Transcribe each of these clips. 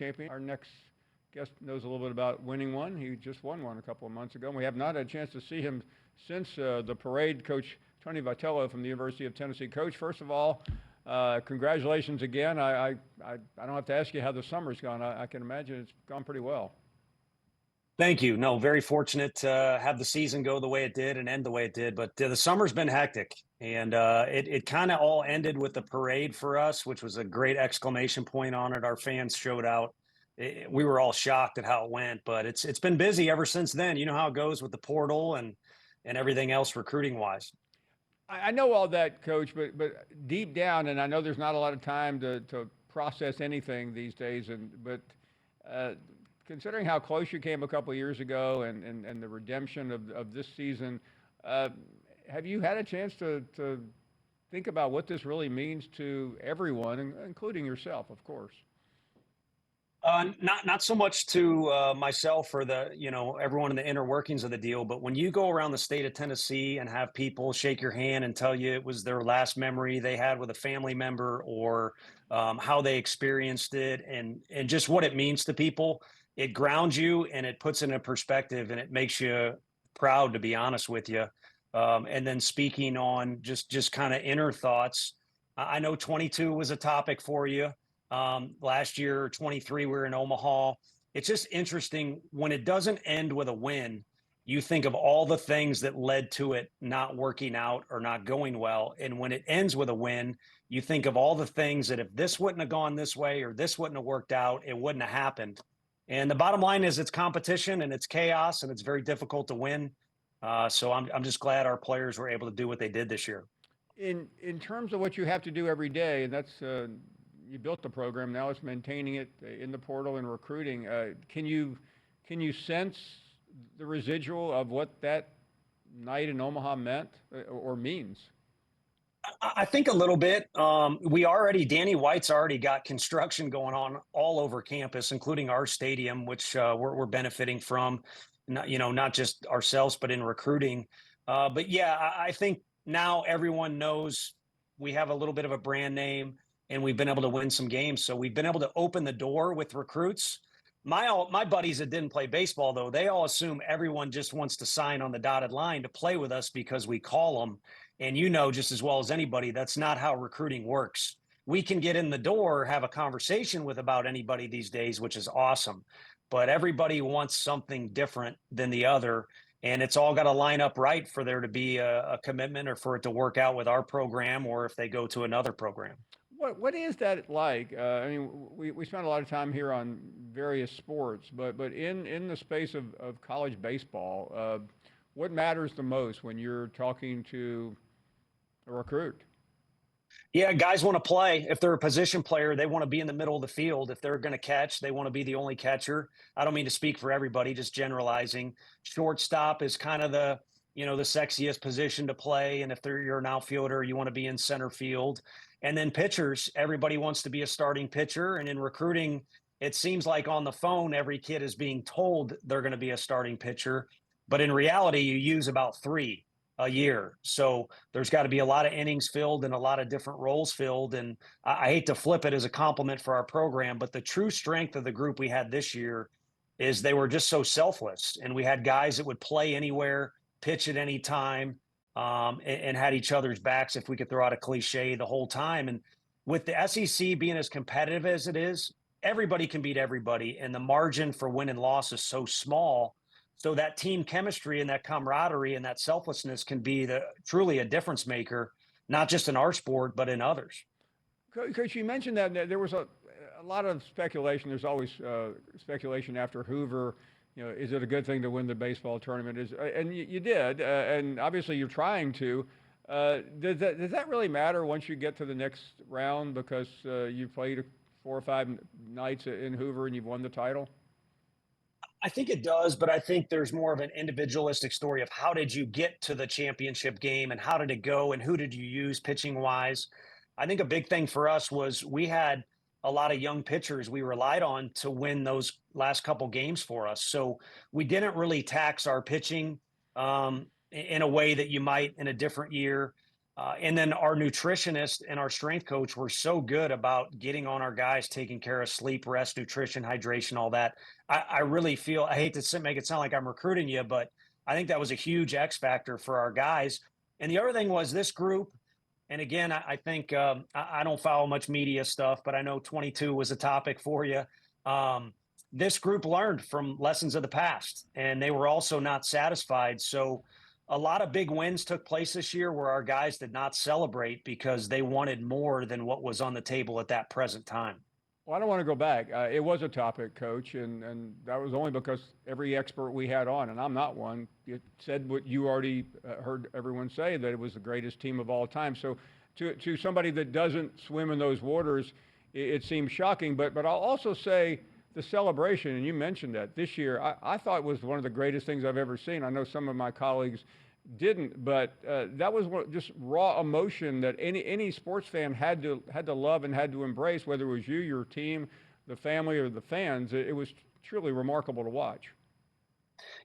champion. Our next guest knows a little bit about winning one. He just won one a couple of months ago. And we have not had a chance to see him since the parade. Coach Tony Vitello from the University of Tennessee. Coach, first of all, congratulations again. I don't have to ask you how the summer's gone. I can imagine it's gone pretty well. Thank you. No, very fortunate to have the season go the way it did and end the way it did. But the summer's been hectic, and it kind of all ended with the parade for us, which was a great exclamation point on it. Our fans showed out. We were all shocked at how it went, but it's been busy ever since then. You know how it goes with the portal and everything else recruiting wise. I know all that, Coach, but deep down, and I know there's not a lot of time to process anything these days, but uh, considering how close you came a couple of years ago and the redemption of this season, uh, have you had a chance to think about what this really means to everyone, including yourself, of course? Not so much to myself or everyone in the inner workings of the deal, but when you go around the state of Tennessee and have people shake your hand and tell you it was their last memory they had with a family member or how they experienced it and just what it means to people, it grounds you and it puts it in perspective and it makes you proud, to be honest with you. And then speaking on just kind of inner thoughts, I know 22 was a topic for you. Last year, 23, we were in Omaha. It's just interesting when it doesn't end with a win. You think of all the things that led to it not working out or not going well. And when it ends with a win, you think of all the things that if this wouldn't have gone this way or this wouldn't have worked out, it wouldn't have happened. And the bottom line is it's competition and it's chaos and it's very difficult to win. So I'm just glad our players were able to do what they did this year. In terms of what you have to do every day, and that's you built the program. Now it's maintaining it in the portal and recruiting. Can you sense the residual of what that night in Omaha meant or means? I think a little bit. Danny White's already got construction going on all over campus, including our stadium, which we're benefiting from. Not just ourselves, but in recruiting. But yeah, I think now everyone knows we have a little bit of a brand name, and we've been able to win some games. So we've been able to open the door with recruits. My buddies that didn't play baseball though, they all assume everyone just wants to sign on the dotted line to play with us because we call them. And you know just as well as anybody, that's not how recruiting works. We can get in the door, have a conversation with about anybody these days, which is awesome. But everybody wants something different than the other. And it's all got to line up right for there to be a commitment or for it to work out with our program or if they go to another program. What is that like? I mean, we spend a lot of time here on various sports, but in the space of college baseball, what matters the most when you're talking to a recruit? Yeah, guys want to play. If they're a position player, they want to be in the middle of the field. If they're going to catch, they want to be the only catcher. I don't mean to speak for everybody, just generalizing. Shortstop is kind of the sexiest position to play. And if you're an outfielder, you want to be in center field. And then pitchers, everybody wants to be a starting pitcher. And in recruiting, it seems like on the phone, every kid is being told they're going to be a starting pitcher. But in reality, you use about three a year. So there's got to be a lot of innings filled and a lot of different roles filled. And I hate to flip it as a compliment for our program, but the true strength of the group we had this year is they were just so selfless. And we had guys that would play anywhere, pitch at any time, and had each other's backs, if we could throw out a cliche, the whole time. And with the SEC being as competitive as it is, everybody can beat everybody. And the margin for win and loss is so small. So that team chemistry and that camaraderie and that selflessness can be truly a difference maker, not just in our sport, but in others. Coach, you mentioned that there was a lot of speculation. There's always speculation after Hoover. You know, is it a good thing to win the baseball tournament? And you did, and obviously you're trying to. Does that really matter once you get to the next round because you played 4 or 5 nights in Hoover and you've won the title? I think it does, but I think there's more of an individualistic story of how did you get to the championship game and how did it go and who did you use pitching wise. I think a big thing for us was we had a lot of young pitchers we relied on to win those last couple games for us. So we didn't really tax our pitching in a way that you might in a different year. And then our nutritionist and our strength coach were so good about getting on our guys, taking care of sleep, rest, nutrition, hydration, all that. I really feel, I hate to make it sound like I'm recruiting you, but I think that was a huge X factor for our guys. And the other thing was this group, and again, I think I don't follow much media stuff, but I know 22 was a topic for you. This group learned from lessons of the past, and they were also not satisfied. So, a lot of big wins took place this year where our guys did not celebrate because they wanted more than what was on the table at that present time. Well, I don't want to go back. It was a topic, Coach, and that was only because every expert we had on, and I'm not one, it said what you already heard everyone say, that it was the greatest team of all time. So to somebody that doesn't swim in those waters, it seems shocking. But I'll also say the celebration, and you mentioned that this year, I thought was one of the greatest things I've ever seen. I know some of my colleagues didn't, but that was just raw emotion that any sports fan had to love and had to embrace, whether it was you, your team, the family, or the fans. It was truly remarkable to watch.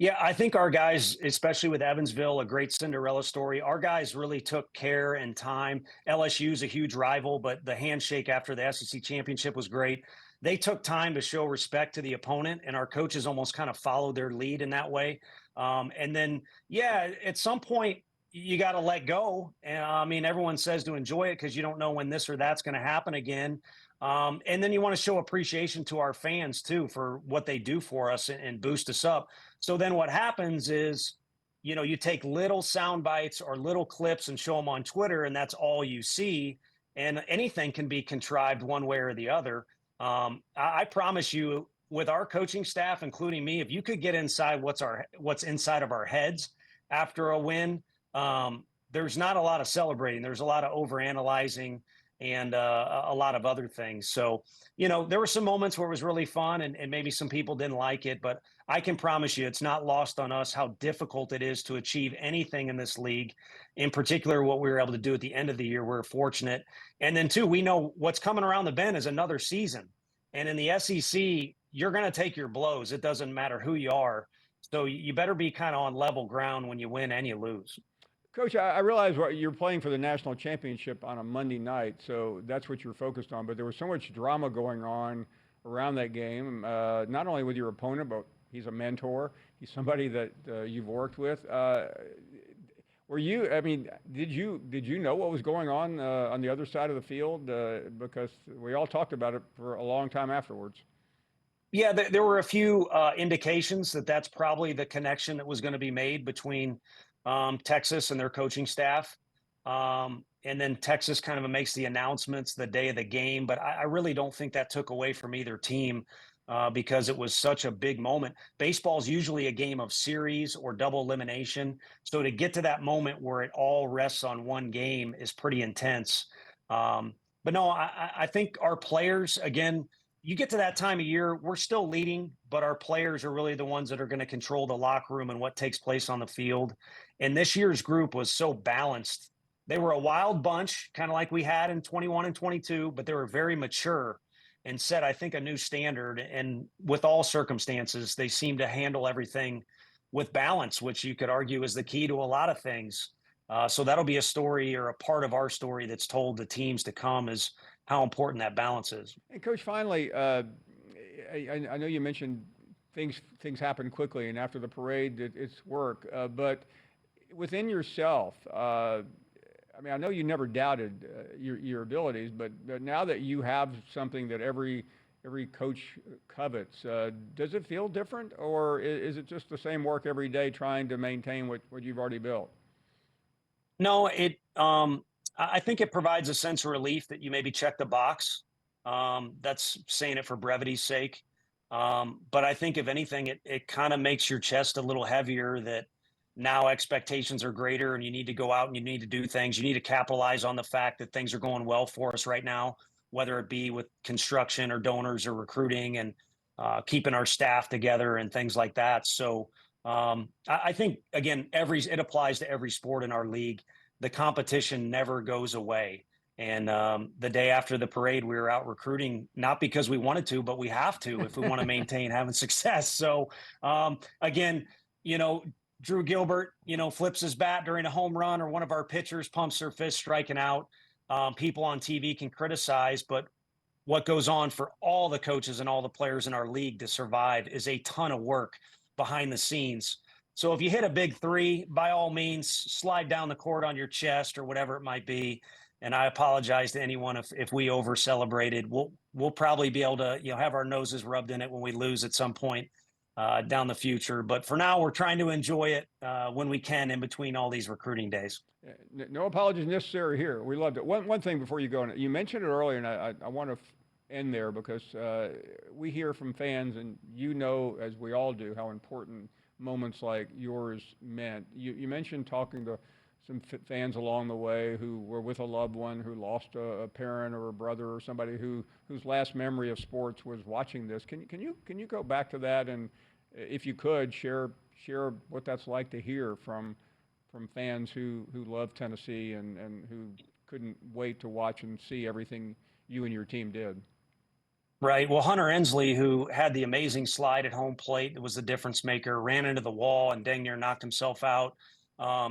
Yeah, I think our guys, especially with Evansville, a great Cinderella story. Our guys really took care and time. LSU's a huge rival, but the handshake after the SEC championship was great. They took time to show respect to the opponent, and our coaches almost kind of followed their lead in that way. And then, yeah, at some point, you got to let go. And I mean, everyone says to enjoy it because you don't know when this or that's going to happen again. And then you want to show appreciation to our fans too for what they do for us and boost us up. So then what happens is, you take little sound bites or little clips and show them on Twitter, and that's all you see. And anything can be contrived one way or the other. I promise you, with our coaching staff, including me, if you could get inside what's inside of our heads after a win, there's not a lot of celebrating. There's a lot of overanalyzing and a lot of other things. So, there were some moments where it was really fun and maybe some people didn't like it, but I can promise you it's not lost on us how difficult it is to achieve anything in this league. In particular, what we were able to do at the end of the year, we're fortunate. And then, too, we know what's coming around the bend is another season. And in the SEC, you're going to take your blows. It doesn't matter who you are. So you better be kind of on level ground when you win and you lose. Coach, I realize what you're playing for the national championship on a Monday night, so that's what you're focused on. But there was so much drama going on around that game, not only with your opponent, but he's a mentor. He's somebody that you've worked with. Were you? I mean, did you know what was going on the other side of the field? Because we all talked about it for a long time afterwards. Yeah, there were a few indications that that's probably the connection that was going to be made between Texas and their coaching staff. And then Texas kind of makes the announcements the day of the game. But I really don't think that took away from either team because it was such a big moment. Baseball is usually a game of series or double elimination. So to get to that moment where it all rests on one game is pretty intense. But no, I think our players, again, you get to that time of year, we're still leading, but our players are really the ones that are going to control the locker room and what takes place on the field. And this year's group was so balanced. They were a wild bunch, kind of like we had in 21 and 22, but they were very mature and set, I think, a new standard. And with all circumstances, they seem to handle everything with balance, which you could argue is the key to a lot of things. So that'll be a story or a part of our story that's told the teams to come is how important that balance is. And Coach, finally, I know you mentioned things happen quickly, and after the parade, it's work. But within yourself, I mean, I know you never doubted your abilities, but now that you have something that every coach covets, does it feel different, or is it just the same work every day trying to maintain what you've already built? No, I think it provides a sense of relief that you maybe check the box. That's saying it for brevity's sake. But I think if anything, it kind of makes your chest a little heavier that now expectations are greater and you need to go out and you need to do things. You need to capitalize on the fact that things are going well for us right now, whether it be with construction or donors or recruiting and keeping our staff together and things like that. So I think, again, it applies to every sport in our league. The competition never goes away. And the day after the parade, we were out recruiting, not because we wanted to, but we have to if we want to maintain having success. So again, Drew Gilbert, flips his bat during a home run, or one of our pitchers pumps their fist striking out. People on TV can criticize, but what goes on for all the coaches and all the players in our league to survive is a ton of work behind the scenes. So if you hit a big three, by all means, slide down the court on your chest or whatever it might be. And I apologize to anyone if we over celebrated. We'll probably be able to have our noses rubbed in it when we lose at some point down the future. But for now, we're trying to enjoy it when we can in between all these recruiting days. No apologies necessary here. We loved it. One thing before you go, you mentioned it earlier, and I want to end there because we hear from fans, and as we all do, how important moments like yours meant. You mentioned talking to some fans along the way who were with a loved one who lost a parent or a brother or somebody whose last memory of sports was watching this. Can you go back to that, and if you could share what that's like to hear from fans who love Tennessee and who couldn't wait to watch and see everything you and your team did? Right. Well, Hunter Ensley, who had the amazing slide at home plate, that was the difference maker, ran into the wall and dang near knocked himself out.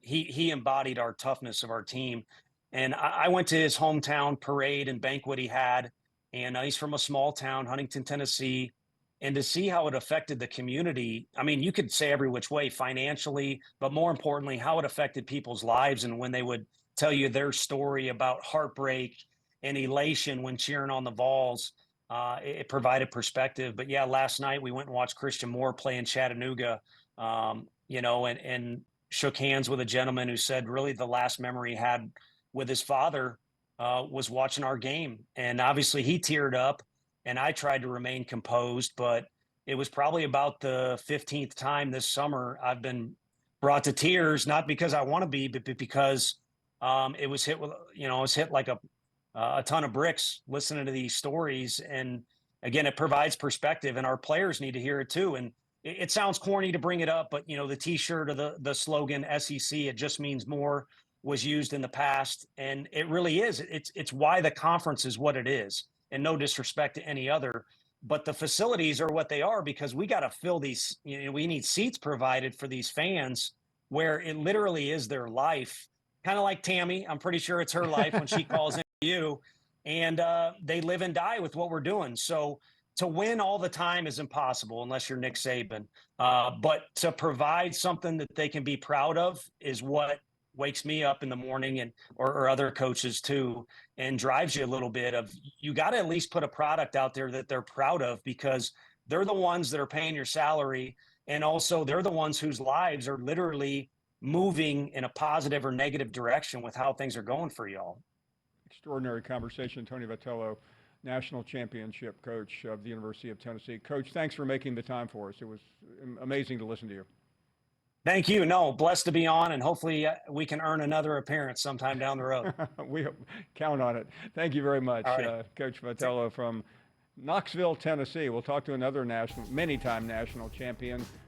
He embodied our toughness of our team. And I went to his hometown parade and banquet he had, and he's from a small town, Huntington, Tennessee. And to see how it affected the community, I mean, you could say every which way, financially, but more importantly, how it affected people's lives. And when they would tell you their story about heartbreak and elation when cheering on the Vols, it provided perspective. But yeah, last night we went and watched Christian Moore play in Chattanooga, and shook hands with a gentleman who said really the last memory he had with his father was watching our game. And obviously he teared up, and I tried to remain composed, but it was probably about the 15th time this summer I've been brought to tears, not because I want to be, but because it was hit with, it was hit like a ton of bricks listening to these stories. And again, it provides perspective, and our players need to hear it too. And it sounds corny to bring it up, but the T-shirt or the slogan SEC, it just means more, was used in the past. And it really is. It's why the conference is what it is. And no disrespect to any other, but the facilities are what they are because we got to fill these, we need seats provided for these fans where it literally is their life. Kind of like Tammy. I'm pretty sure it's her life when she calls in you, and they live and die with what we're doing. So to win all the time is impossible unless you're Nick Saban. But to provide something that they can be proud of is what wakes me up in the morning, and or other coaches too, and drives you a little bit of, you got to at least put a product out there that they're proud of, because they're the ones that are paying your salary. And also they're the ones whose lives are literally moving in a positive or negative direction with how things are going for y'all. Extraordinary conversation. Tony Vitello, national championship coach of the University of Tennessee. Coach, thanks for making the time for us. It was amazing to listen to you. Thank you. No, blessed to be on, and hopefully we can earn another appearance sometime down the road. We count on it. Thank you very much, Right. Coach Vitello from Knoxville, Tennessee. We'll talk to another many-time national champion,